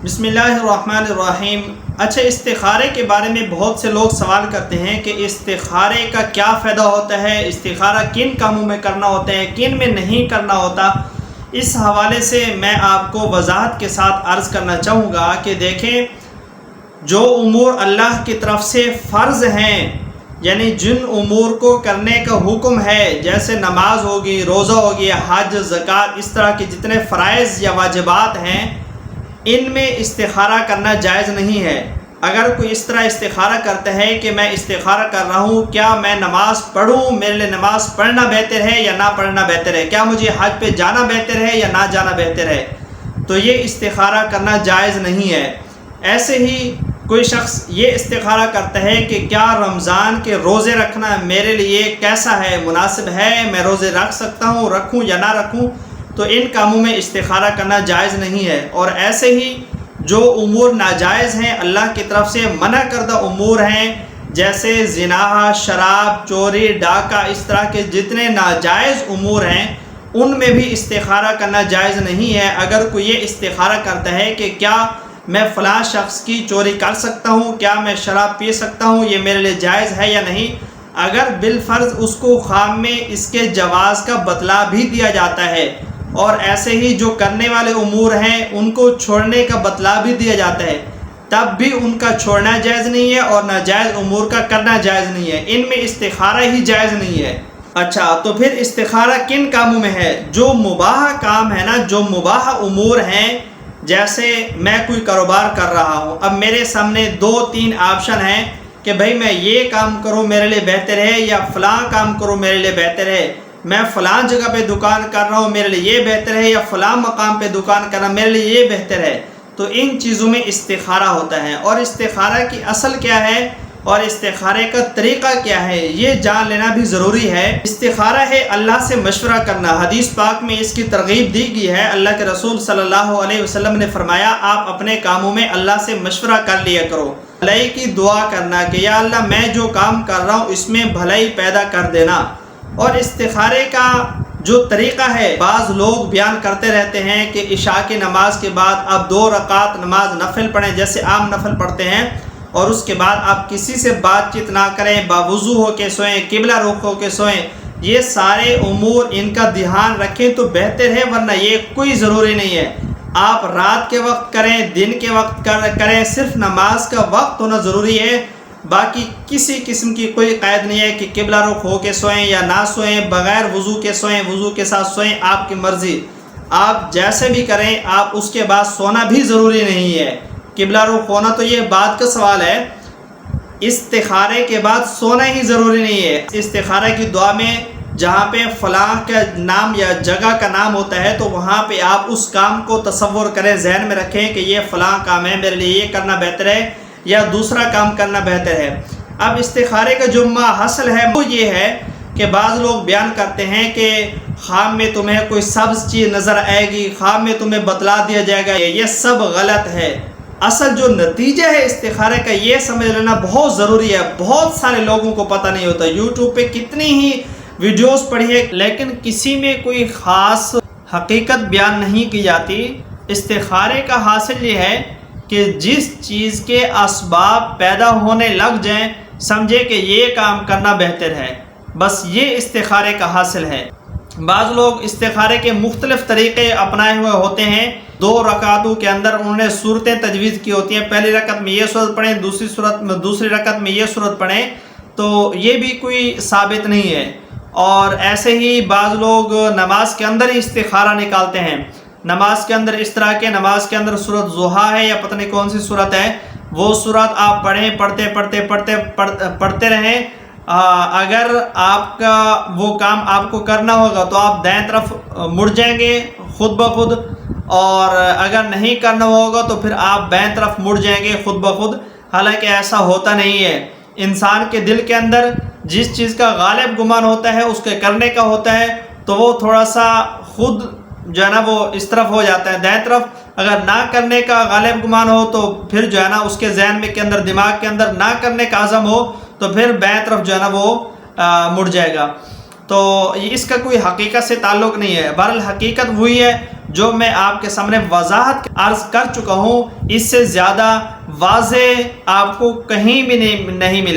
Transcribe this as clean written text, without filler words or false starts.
بسم اللہ الرحمن الرحیم۔ اچھا، استخارے کے بارے میں بہت سے لوگ سوال کرتے ہیں کہ استخارے کا کیا فائدہ ہوتا ہے، استخارہ کن کاموں میں کرنا ہوتا ہے، کن میں نہیں کرنا ہوتا۔ اس حوالے سے میں آپ کو وضاحت کے ساتھ عرض کرنا چاہوں گا کہ دیکھیں، جو امور اللہ کی طرف سے فرض ہیں، یعنی جن امور کو کرنے کا حکم ہے، جیسے نماز ہوگی، روزہ ہوگی، حج، زکوٰۃ، اس طرح کے جتنے فرائض یا واجبات ہیں، ان میں استخارہ کرنا جائز نہیں ہے۔ اگر کوئی اس طرح استخارہ کرتا ہے کہ میں استخارہ کر رہا ہوں، کیا میں نماز پڑھوں، میرے لیے نماز پڑھنا بہتر ہے یا نہ پڑھنا بہتر ہے، کیا مجھے حج پہ جانا بہتر ہے یا نہ جانا بہتر ہے، تو یہ استخارہ کرنا جائز نہیں ہے۔ ایسے ہی کوئی شخص یہ استخارہ کرتا ہے کہ کیا رمضان کے روزے رکھنا میرے لیے کیسا ہے، مناسب ہے، میں روزے رکھ سکتا ہوں، رکھوں یا نہ رکھوں، تو ان کاموں میں استخارہ کرنا جائز نہیں ہے۔ اور ایسے ہی جو امور ناجائز ہیں، اللہ کی طرف سے منع کردہ امور ہیں، جیسے زنا، شراب، چوری، ڈاکہ، اس طرح کے جتنے ناجائز امور ہیں، ان میں بھی استخارہ کرنا جائز نہیں ہے۔ اگر کوئی یہ استخارہ کرتا ہے کہ کیا میں فلاں شخص کی چوری کر سکتا ہوں، کیا میں شراب پی سکتا ہوں، یہ میرے لیے جائز ہے یا نہیں، اگر بالفرض اس کو خواب میں اس کے جواز کا بتلا بھی دیا جاتا ہے، اور ایسے ہی جو کرنے والے امور ہیں ان کو چھوڑنے کا بتلا بھی دیا جاتا ہے، تب بھی ان کا چھوڑنا جائز نہیں ہے اور ناجائز امور کا کرنا جائز نہیں ہے۔ ان میں استخارہ ہی جائز نہیں ہے۔ اچھا، تو پھر استخارہ کن کاموں میں ہے؟ جو مباح کام ہے نا، جو مباح امور ہیں، جیسے میں کوئی کاروبار کر رہا ہوں، اب میرے سامنے 2-3 آپشن ہیں کہ بھائی میں یہ کام کروں میرے لیے بہتر ہے یا فلاں کام کروں میرے لیے بہتر ہے، میں فلاں جگہ پہ دکان کر رہا ہوں میرے لیے یہ بہتر ہے، یا فلاں مقام پہ دکان کرنا میرے لیے یہ بہتر ہے، تو ان چیزوں میں استخارہ ہوتا ہے۔ اور استخارہ کی اصل کیا ہے اور استخارے کا طریقہ کیا ہے، یہ جان لینا بھی ضروری ہے۔ استخارہ ہے اللہ سے مشورہ کرنا۔ حدیث پاک میں اس کی ترغیب دی گئی ہے۔ اللہ کے رسول صلی اللہ علیہ وسلم نے فرمایا، آپ اپنے کاموں میں اللہ سے مشورہ کر لیا کرو، بھلائی کی دعا کرنا کہ یا اللہ میں جو کام کر رہا ہوں اس میں بھلائی پیدا کر دینا۔ اور استخارے کا جو طریقہ ہے، بعض لوگ بیان کرتے رہتے ہیں کہ عشاء کی نماز کے بعد آپ 2 رکعت نماز نفل پڑھیں، جیسے عام نفل پڑھتے ہیں، اور اس کے بعد آپ کسی سے بات چیت نہ کریں، باوضو ہو کے سوئیں، قبلہ رخ ہو کے سوئیں۔ یہ سارے امور ان کا دھیان رکھیں تو بہتر ہے، ورنہ یہ کوئی ضروری نہیں ہے۔ آپ رات کے وقت کریں، دن کے وقت کریں، صرف نماز کا وقت ہونا ضروری ہے۔ باقی کسی قسم کی کوئی قید نہیں ہے کہ قبلہ رخ ہو کے سوئیں یا نہ سوئیں، بغیر وضو کے سوئیں، وضو کے ساتھ سوئیں، آپ کی مرضی، آپ جیسے بھی کریں۔ آپ اس کے بعد سونا بھی ضروری نہیں ہے، قبلہ رخ ہونا تو یہ بعد کا سوال ہے، استخارے کے بعد سونا ہی ضروری نہیں ہے۔ استخارے کی دعا میں جہاں پہ فلاں کا نام یا جگہ کا نام ہوتا ہے تو وہاں پہ آپ اس کام کو تصور کریں، ذہن میں رکھیں کہ یہ فلاں کام ہے، میرے لیے یہ کرنا بہتر ہے یا دوسرا کام کرنا بہتر ہے۔ اب استخارے کا جو حاصل ہے وہ یہ ہے کہ بعض لوگ بیان کرتے ہیں کہ خواب میں تمہیں کوئی سبز چیز نظر آئے گی، خواب میں تمہیں بتلا دیا جائے گا، یہ سب غلط ہے۔ اصل جو نتیجہ ہے استخارے کا، یہ سمجھ لینا بہت ضروری ہے۔ بہت سارے لوگوں کو پتہ نہیں ہوتا، یوٹیوب پہ کتنی ہی ویڈیوز پڑھی ہے لیکن کسی میں کوئی خاص حقیقت بیان نہیں کی جاتی۔ استخارے کا حاصل یہ ہے کہ جس چیز کے اسباب پیدا ہونے لگ جائیں، سمجھے کہ یہ کام کرنا بہتر ہے، بس یہ استخارے کا حاصل ہے۔ بعض لوگ استخارے کے مختلف طریقے اپنائے ہوئے ہوتے ہیں۔ 2 رکعتوں کے اندر انہوں نے صورتیں تجویز کی ہوتی ہیں، پہلی رکعت میں یہ صورت پڑھیں، دوسری رکعت میں یہ صورت پڑھیں، تو یہ بھی کوئی ثابت نہیں ہے۔ اور ایسے ہی بعض لوگ نماز کے اندر ہی استخارہ نکالتے ہیں، نماز کے اندر اس طرح کے، نماز کے اندر سورت ضحیٰ ہے یا پتہ نہیں کون سی سورت ہے، وہ سورت آپ پڑھتے رہیں۔ اگر آپ کا وہ کام آپ کو کرنا ہوگا تو آپ دائیں طرف مڑ جائیں گے خود بخود، اور اگر نہیں کرنا ہوگا تو پھر آپ بائیں طرف مڑ جائیں گے خود بخود۔ حالانکہ ایسا ہوتا نہیں ہے۔ انسان کے دل کے اندر جس چیز کا غالب گمان ہوتا ہے اس کے کرنے کا ہوتا ہے، تو وہ تھوڑا سا خود جو ہے نا وہ اس طرف ہو جاتا ہے دائیں طرف۔ اگر نہ کرنے کا غالب گمان ہو تو پھر جو ہے نا اس کے ذہن میں کے اندر، دماغ کے اندر نہ کرنے کا عزم ہو تو پھر بائیں طرف جو ہے نا وہ مڑ جائے گا۔ تو اس کا کوئی حقیقت سے تعلق نہیں ہے. بہرحال حقیقت وہی ہے جو میں آپ کے سامنے وضاحت عرض کر چکا ہوں. اس سے زیادہ واضح آپ کو کہیں بھی نہیں ملے.